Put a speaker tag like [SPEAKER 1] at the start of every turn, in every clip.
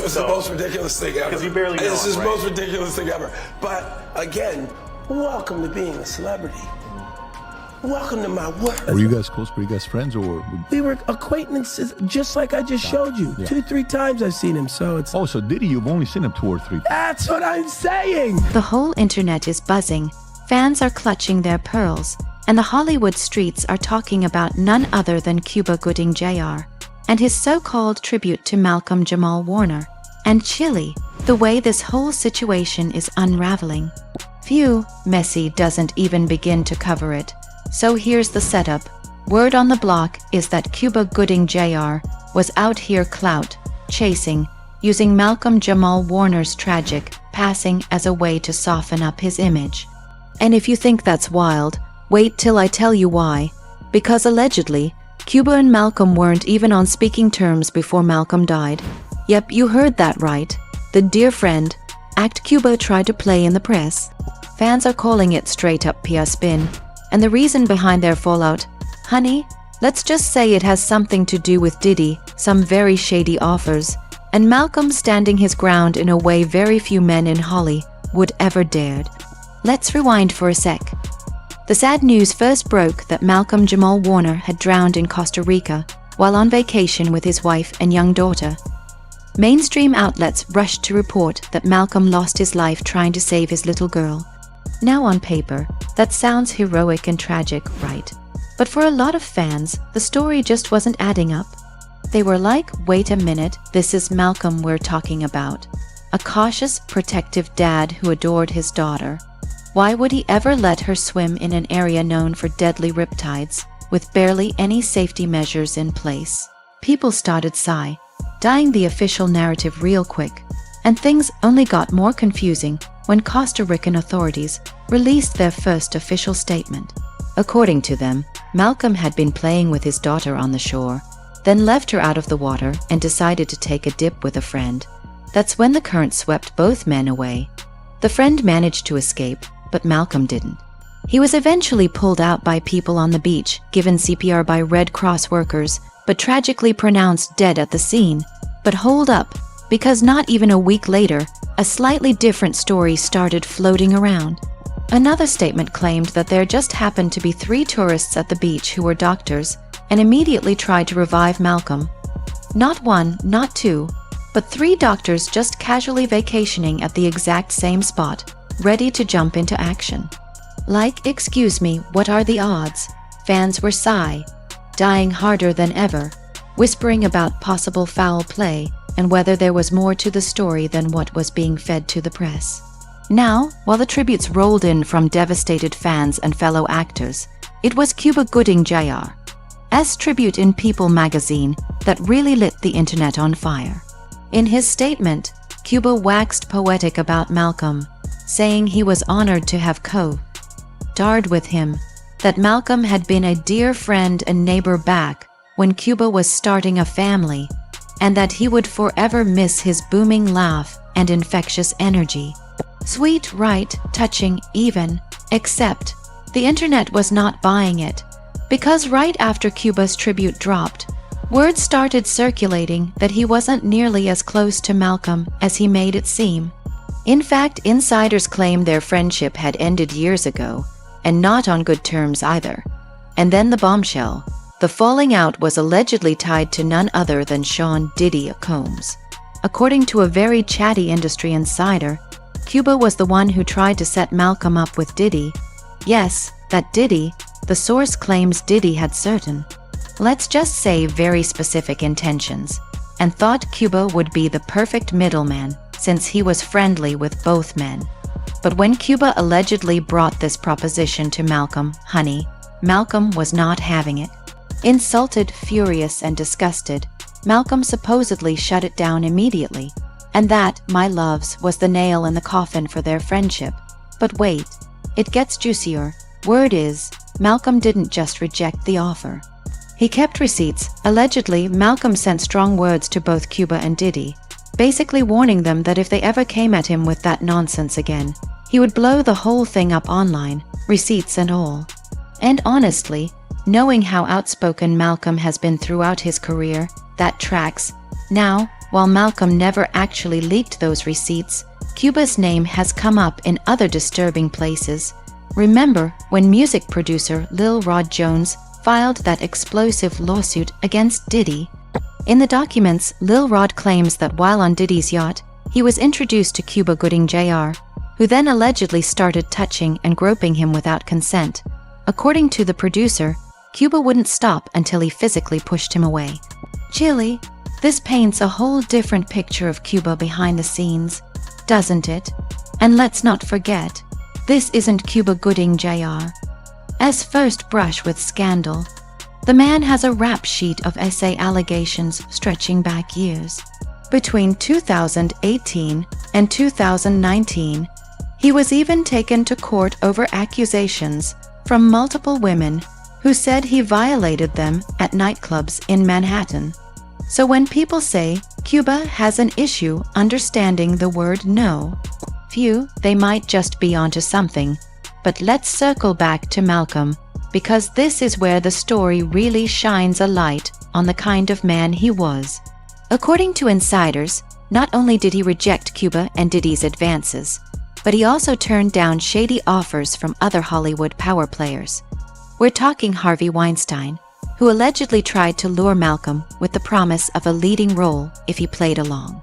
[SPEAKER 1] was the most ridiculous thing ever.
[SPEAKER 2] Because you barely know
[SPEAKER 1] This is
[SPEAKER 2] him,
[SPEAKER 1] the
[SPEAKER 2] right?
[SPEAKER 1] most ridiculous thing ever. But again, welcome to being a celebrity. Welcome to my world.
[SPEAKER 3] Were you guys close? Were you guys friends, or?
[SPEAKER 1] We were acquaintances, just like I just showed you.
[SPEAKER 3] Yeah.
[SPEAKER 1] 2-3 times I've seen him, so it's...
[SPEAKER 3] Oh, so Diddy, you've only seen him 2 or 3 times.
[SPEAKER 1] That's what I'm saying!
[SPEAKER 4] The whole internet is buzzing. Fans are clutching their pearls, and the Hollywood streets are talking about none other than Cuba Gooding Jr. and his so-called tribute to Malcolm Jamal-Warner. And chilly, the way this whole situation is unraveling. Phew, Messi doesn't even begin to cover it. So here's the setup. Word on the block is that Cuba Gooding Jr. was out here clout chasing, using Malcolm Jamal-Warner's tragic passing as a way to soften up his image. And if you think that's wild, wait till I tell you why. Because allegedly, Cuba and Malcolm weren't even on speaking terms before Malcolm died. Yep, you heard that right. The dear friend act Cuba tried to play in the press. Fans are calling it straight up PR spin. And the reason behind their fallout, honey, let's just say it has something to do with Diddy, some very shady offers, and Malcolm standing his ground in a way very few men in Holly would ever dared. Let's rewind for a sec. The sad news first broke that Malcolm Jamal-Warner had drowned in Costa Rica while on vacation with his wife and young daughter. Mainstream outlets rushed to report that Malcolm lost his life trying to save his little girl. Now on paper, that sounds heroic and tragic, right? But for a lot of fans, the story just wasn't adding up. They were like, wait a minute, this is Malcolm we're talking about. A cautious, protective dad who adored his daughter. Why would he ever let her swim in an area known for deadly riptides, with barely any safety measures in place? People started dyeing the official narrative real quick, and things only got more confusing when Costa Rican authorities released their first official statement. According to them, Malcolm had been playing with his daughter on the shore, then left her out of the water and decided to take a dip with a friend. That's when the current swept both men away. The friend managed to escape, but Malcolm didn't. He was eventually pulled out by people on the beach, given CPR by Red Cross workers, but tragically pronounced dead at the scene. But hold up, because not even a week later, a slightly different story started floating around. Another statement claimed that there just happened to be 3 tourists at the beach who were doctors and immediately tried to revive Malcolm. Not 1, not 2, but 3 doctors just casually vacationing at the exact same spot, ready to jump into action. Like, excuse me, what are the odds? Fans were dying harder than ever, whispering about possible foul play and whether there was more to the story than what was being fed to the press. Now, while the tributes rolled in from devastated fans and fellow actors, it was Cuba Gooding Jr.'s tribute in People magazine that really lit the internet on fire. In his statement, Cuba waxed poetic about Malcolm, saying he was honored to have co-starred with him, that Malcolm had been a dear friend and neighbor back when Cuba was starting a family, and that he would forever miss his booming laugh and infectious energy. Sweet, right, touching, even, except the internet was not buying it, because right after Cuba's tribute dropped, word started circulating that he wasn't nearly as close to Malcolm as he made it seem. In fact, insiders claim their friendship had ended years ago, and not on good terms either. And then the bombshell. The falling out was allegedly tied to none other than Sean Diddy Combs. According to a very chatty industry insider, Cuba was the one who tried to set Malcolm up with Diddy. Yes, that Diddy, the source claims Diddy had certain, let's just say very specific intentions, and thought Cuba would be the perfect middleman since he was friendly with both men. But when Cuba allegedly brought this proposition to Malcolm, honey, Malcolm was not having it. Insulted, furious, and disgusted, Malcolm supposedly shut it down immediately, and that, my loves, was the nail in the coffin for their friendship. But wait, it gets juicier. Word is, Malcolm didn't just reject the offer. He kept receipts. Allegedly, Malcolm sent strong words to both Cuba and Diddy, basically warning them that if they ever came at him with that nonsense again, he would blow the whole thing up online, receipts and all. And honestly, knowing how outspoken Malcolm has been throughout his career, that tracks. Now, while Malcolm never actually leaked those receipts, Cuba's name has come up in other disturbing places. Remember when music producer Lil Rod Jones filed that explosive lawsuit against Diddy? In the documents, Lil Rod claims that while on Diddy's yacht, he was introduced to Cuba Gooding Jr., who then allegedly started touching and groping him without consent. According to the producer, Cuba wouldn't stop until he physically pushed him away. Chilly, this paints a whole different picture of Cuba behind the scenes, doesn't it? And let's not forget, this isn't Cuba Gooding Jr.'s first brush with scandal. The man has a rap sheet of SA allegations stretching back years. Between 2018 and 2019, he was even taken to court over accusations from multiple women who said he violated them at nightclubs in Manhattan. So when people say Cuba has an issue understanding the word no, they might just be onto something. But let's circle back to Malcolm, because this is where the story really shines a light on the kind of man he was. According to insiders, not only did he reject Cuba and Diddy's advances, but he also turned down shady offers from other Hollywood power players. We're talking Harvey Weinstein, who allegedly tried to lure Malcolm with the promise of a leading role if he played along.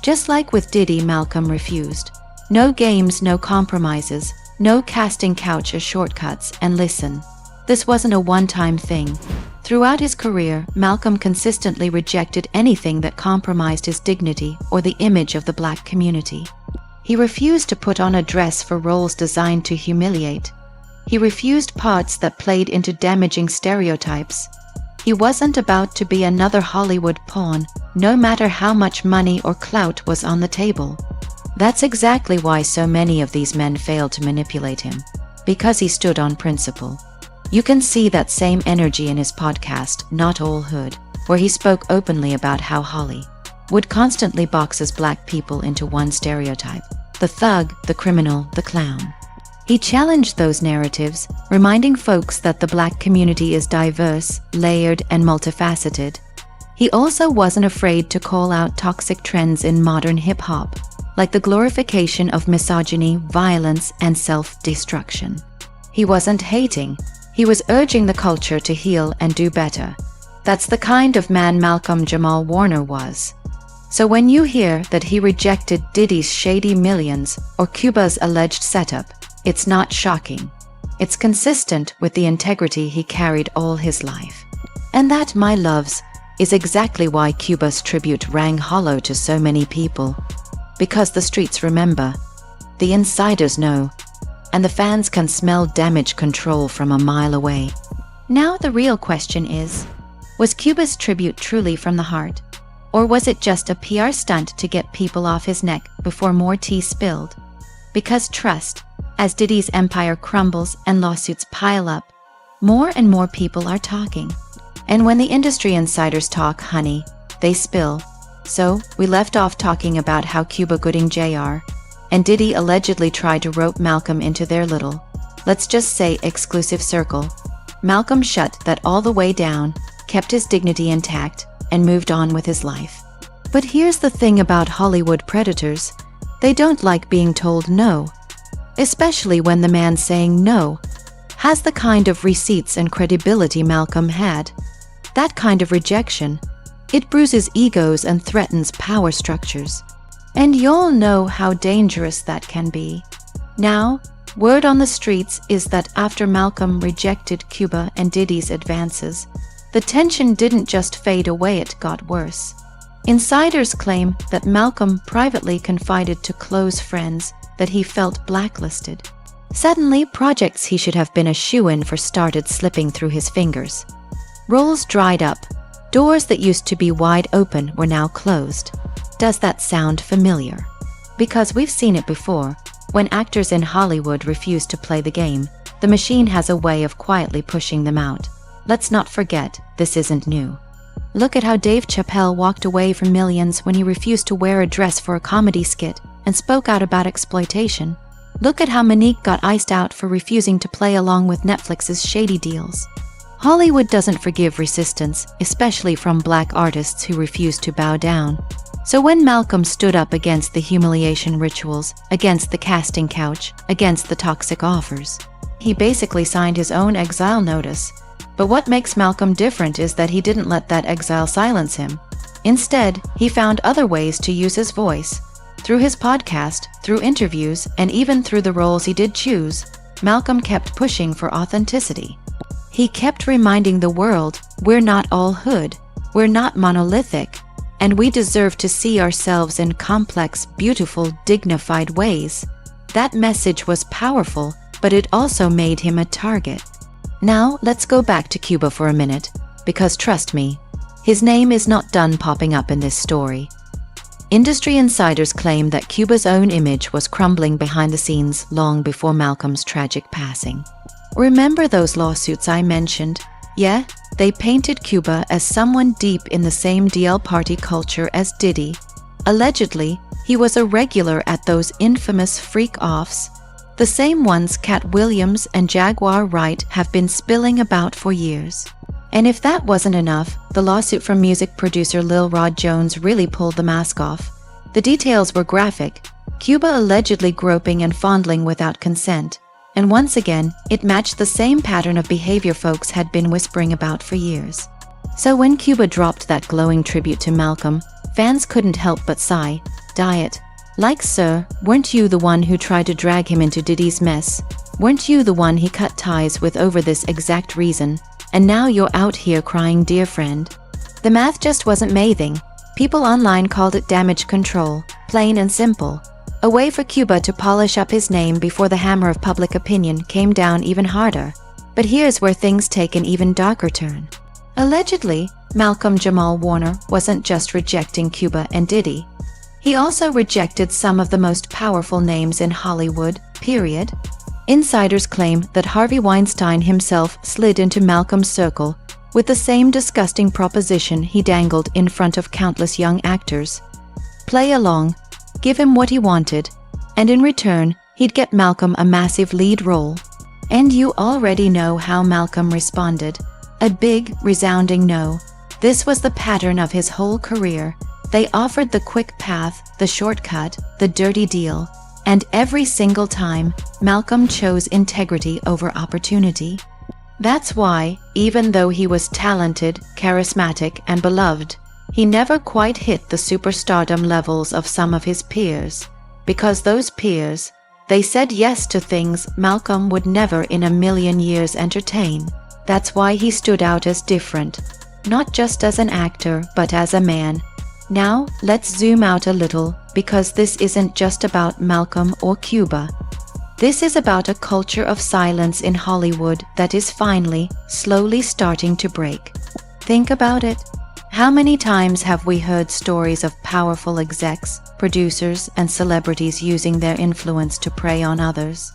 [SPEAKER 4] Just like with Diddy, Malcolm refused. No games, no compromises, no casting couch as shortcuts, and listen, this wasn't a one-time thing. Throughout his career, Malcolm consistently rejected anything that compromised his dignity or the image of the black community. He refused to put on a dress for roles designed to humiliate. He refused parts that played into damaging stereotypes. He wasn't about to be another Hollywood pawn, no matter how much money or clout was on the table. That's exactly why so many of these men failed to manipulate him, because he stood on principle. You can see that same energy in his podcast, Not All Hood, where he spoke openly about how Hollywood constantly boxes black people into one stereotype: the thug, the criminal, the clown. He challenged those narratives, reminding folks that the black community is diverse, layered, and multifaceted. He also wasn't afraid to call out toxic trends in modern hip-hop, like the glorification of misogyny, violence, and self-destruction. He wasn't hating, he was urging the culture to heal and do better. That's the kind of man Malcolm Jamal-Warner was. So when you hear that he rejected Diddy's shady millions or Cuba's alleged setup, it's not shocking. It's consistent with the integrity he carried all his life. And that, my loves, is exactly why Cuba's tribute rang hollow to so many people. Because the streets remember, the insiders know, and the fans can smell damage control from a mile away. Now the real question is, was Cuba's tribute truly from the heart? Or was it just a PR stunt to get people off his neck before more tea spilled? Because trust, as Diddy's empire crumbles and lawsuits pile up, more and more people are talking. And when the industry insiders talk, honey, they spill. So, we left off talking about how Cuba Gooding Jr. and Diddy allegedly tried to rope Malcolm into their little, let's just say, exclusive circle. Malcolm shut that all the way down, kept his dignity intact, and moved on with his life. But here's the thing about Hollywood predators: they don't like being told no. Especially when the man saying no has the kind of receipts and credibility Malcolm had. That kind of rejection, it bruises egos and threatens power structures. And you'll know how dangerous that can be. Now, word on the streets is that after Malcolm rejected Cuba and Diddy's advances, the tension didn't just fade away, it got worse. Insiders claim that Malcolm privately confided to close friends that he felt blacklisted. Suddenly, projects he should have been a shoo-in for started slipping through his fingers. Roles dried up. Doors that used to be wide open were now closed. Does that sound familiar? Because we've seen it before. When actors in Hollywood refuse to play the game, the machine has a way of quietly pushing them out. Let's not forget, this isn't new. Look at how Dave Chappelle walked away from millions when he refused to wear a dress for a comedy skit and spoke out about exploitation. Look at how Monique got iced out for refusing to play along with Netflix's shady deals. Hollywood doesn't forgive resistance, especially from black artists who refuse to bow down. So when Malcolm stood up against the humiliation rituals, against the casting couch, against the toxic offers, he basically signed his own exile notice. But what makes Malcolm different is that he didn't let that exile silence him. Instead, he found other ways to use his voice. Through his podcast, through interviews, and even through the roles he did choose, Malcolm kept pushing for authenticity. He kept reminding the world, we're not all hood, we're not monolithic, and we deserve to see ourselves in complex, beautiful, dignified ways. That message was powerful, but it also made him a target. Now, let's go back to Cuba for a minute, because trust me, his name is not done popping up in this story. Industry insiders claim that Cuba's own image was crumbling behind the scenes long before Malcolm's tragic passing. Remember those lawsuits I mentioned? Yeah, they painted Cuba as someone deep in the same DL party culture as Diddy. Allegedly, he was a regular at those infamous freak-offs, the same ones Cat Williams and Jaguar Wright have been spilling about for years. And if that wasn't enough, the lawsuit from music producer Lil Rod Jones really pulled the mask off. The details were graphic, Cuba allegedly groping and fondling without consent, and once again, it matched the same pattern of behavior folks had been whispering about for years. So when Cuba dropped that glowing tribute to Malcolm, fans couldn't help but sigh, "Diet. Like, sir, weren't you the one who tried to drag him into Diddy's mess? Weren't you the one he cut ties with over this exact reason? And now you're out here crying, dear friend." The math just wasn't mathing. People online called it damage control, plain and simple. A way for Cuba to polish up his name before the hammer of public opinion came down even harder. But here's where things take an even darker turn. Allegedly, Malcolm Jamal-Warner wasn't just rejecting Cuba and Diddy. He also rejected some of the most powerful names in Hollywood, period. Insiders claim that Harvey Weinstein himself slid into Malcolm's circle with the same disgusting proposition he dangled in front of countless young actors. Play along, give him what he wanted, and in return, he'd get Malcolm a massive lead role. And you already know how Malcolm responded. A big, resounding no. This was the pattern of his whole career. They offered the quick path, the shortcut, the dirty deal, and every single time, Malcolm chose integrity over opportunity. That's why, even though he was talented, charismatic, and beloved, he never quite hit the superstardom levels of some of his peers. Because those peers, they said yes to things Malcolm would never in a million years entertain. That's why he stood out as different, not just as an actor, but as a man. Now, let's zoom out a little, because this isn't just about Malcolm or Cuba. This is about a culture of silence in Hollywood that is finally, slowly starting to break. Think about it. How many times have we heard stories of powerful execs, producers, and celebrities using their influence to prey on others?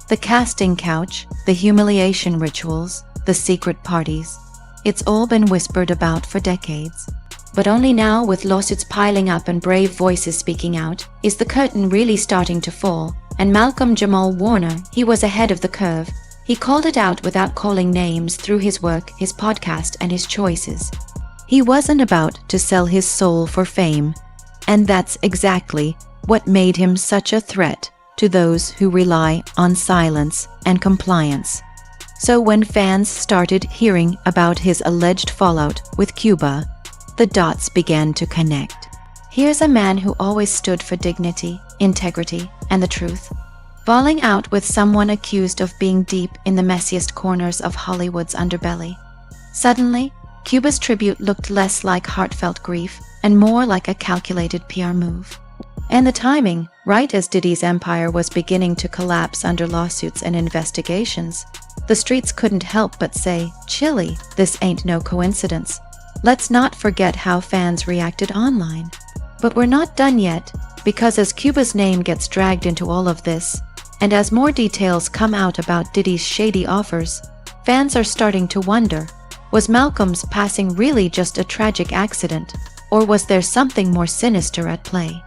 [SPEAKER 4] The casting couch, the humiliation rituals, the secret parties. It's all been whispered about for decades. But only now, with lawsuits piling up and brave voices speaking out, is the curtain really starting to fall. And Malcolm Jamal-Warner, he was ahead of the curve. He called it out without calling names through his work, his podcast, and his choices. He wasn't about to sell his soul for fame. And that's exactly what made him such a threat to those who rely on silence and compliance. So when fans started hearing about his alleged fallout with Cuba, the dots began to connect. Here's a man who always stood for dignity, integrity, and the truth, falling out with someone accused of being deep in the messiest corners of Hollywood's underbelly. Suddenly, Cuba's tribute looked less like heartfelt grief and more like a calculated PR move. And the timing, right as Diddy's empire was beginning to collapse under lawsuits and investigations, the streets couldn't help but say, "Chilly, this ain't no coincidence." Let's not forget how fans reacted online. But we're not done yet, because as Cuba's name gets dragged into all of this, and as more details come out about Diddy's shady offers, fans are starting to wonder, was Malcolm's passing really just a tragic accident, or was there something more sinister at play?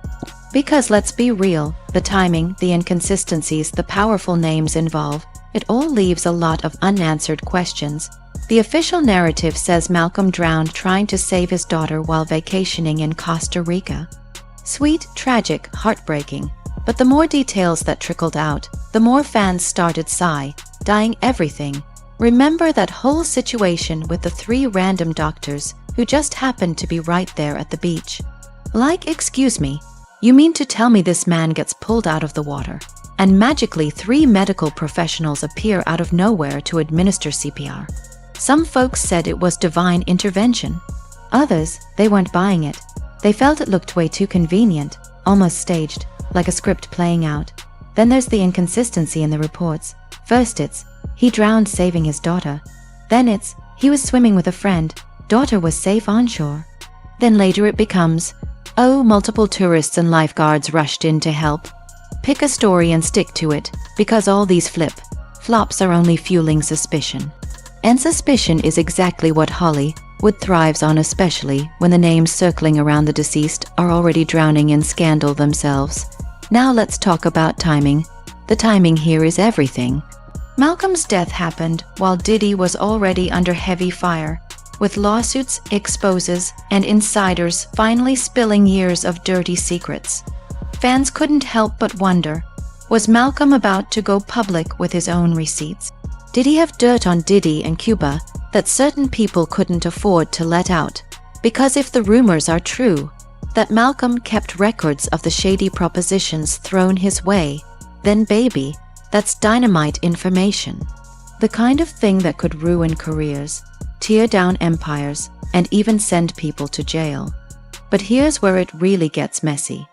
[SPEAKER 4] Because let's be real, the timing, the inconsistencies, the powerful names involved, it all leaves a lot of unanswered questions. The official narrative says Malcolm drowned trying to save his daughter while vacationing in Costa Rica. Sweet, tragic, heartbreaking. But the more details that trickled out, the more fans started dying everything. Remember that whole situation with the 3 random doctors who just happened to be right there at the beach? Like, excuse me, you mean to tell me this man gets pulled out of the water, and magically 3 medical professionals appear out of nowhere to administer CPR? Some folks said it was divine intervention. Others, they weren't buying it. They felt it looked way too convenient, almost staged, like a script playing out. Then there's the inconsistency in the reports. First it's, he drowned saving his daughter. Then it's, he was swimming with a friend, daughter was safe on shore. Then later it becomes, oh, multiple tourists and lifeguards rushed in to help. Pick a story and stick to it, because all these flops are only fueling suspicion. And suspicion is exactly what Hollywood thrives on, especially when the names circling around the deceased are already drowning in scandal themselves. Now let's talk about timing. The timing here is everything. Malcolm's death happened while Diddy was already under heavy fire, with lawsuits, exposes, and insiders finally spilling years of dirty secrets. Fans couldn't help but wonder, was Malcolm about to go public with his own receipts? Did he have dirt on Diddy and Cuba that certain people couldn't afford to let out? Because if the rumors are true, that Malcolm kept records of the shady propositions thrown his way, then baby, that's dynamite information. The kind of thing that could ruin careers, tear down empires, and even send people to jail. But here's where it really gets messy.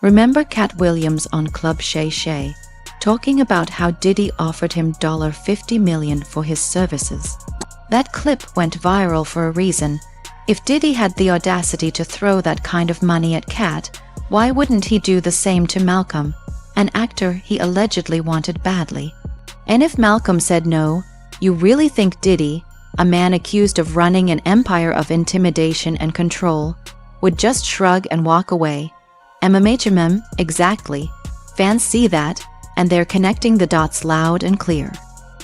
[SPEAKER 4] Remember Cat Williams on Club Shay Shay, talking about how Diddy offered him $50 million for his services? That clip went viral for a reason. If Diddy had the audacity to throw that kind of money at Cat, why wouldn't he do the same to Malcolm, an actor he allegedly wanted badly? And if Malcolm said no, you really think Diddy, a man accused of running an empire of intimidation and control, would just shrug and walk away? Exactly. Fans see that, and they're connecting the dots loud and clear.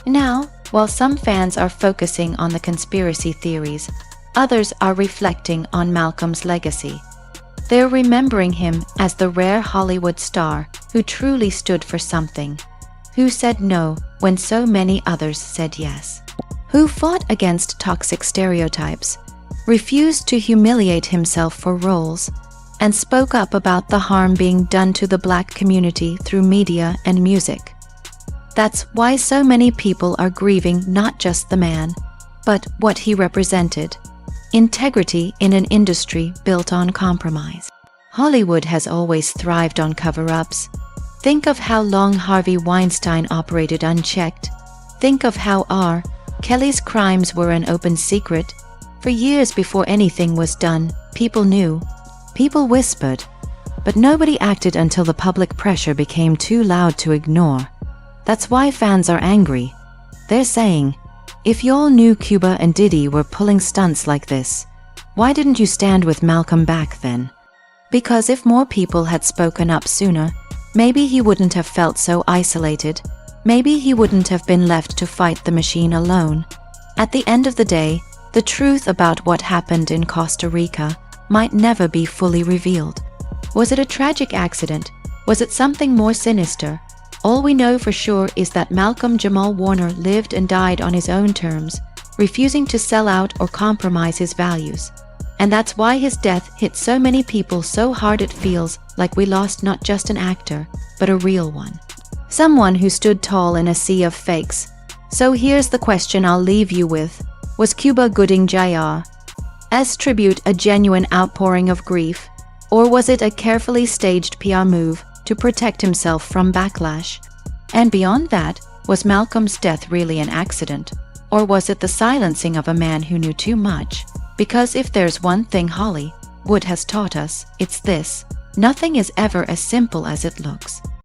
[SPEAKER 4] Now, while some fans are focusing on the conspiracy theories, others are reflecting on Malcolm's legacy. They're remembering him as the rare Hollywood star who truly stood for something, who said no when so many others said yes, who fought against toxic stereotypes, refused to humiliate himself for roles, and spoke up about the harm being done to the Black community through media and music. That's why so many people are grieving not just the man, but what he represented: integrity in an industry built on compromise. Hollywood has always thrived on cover-ups. Think of how long Harvey Weinstein operated unchecked. Think of how R. Kelly's crimes were an open secret. For years before anything was done, people knew. People whispered. But nobody acted until the public pressure became too loud to ignore. That's why fans are angry. They're saying, if y'all knew Cuba and Diddy were pulling stunts like this, why didn't you stand with Malcolm back then? Because if more people had spoken up sooner, maybe he wouldn't have felt so isolated. Maybe he wouldn't have been left to fight the machine alone. At the end of the day, the truth about what happened in Costa Rica might never be fully revealed. Was it a tragic accident? Was it something more sinister? All we know for sure is that Malcolm Jamal-Warner lived and died on his own terms, refusing to sell out or compromise his values. And that's why his death hit so many people so hard it feels like we lost not just an actor, but a real one. Someone who stood tall in a sea of fakes. So here's the question I'll leave you with. Was Cuba Gooding Jr.'s tribute a genuine outpouring of grief, or was it a carefully staged PR move to protect himself from backlash? And beyond that, was Malcolm's death really an accident, or was it the silencing of a man who knew too much? Because if there's one thing Hollywood has taught us, it's this: nothing is ever as simple as it looks.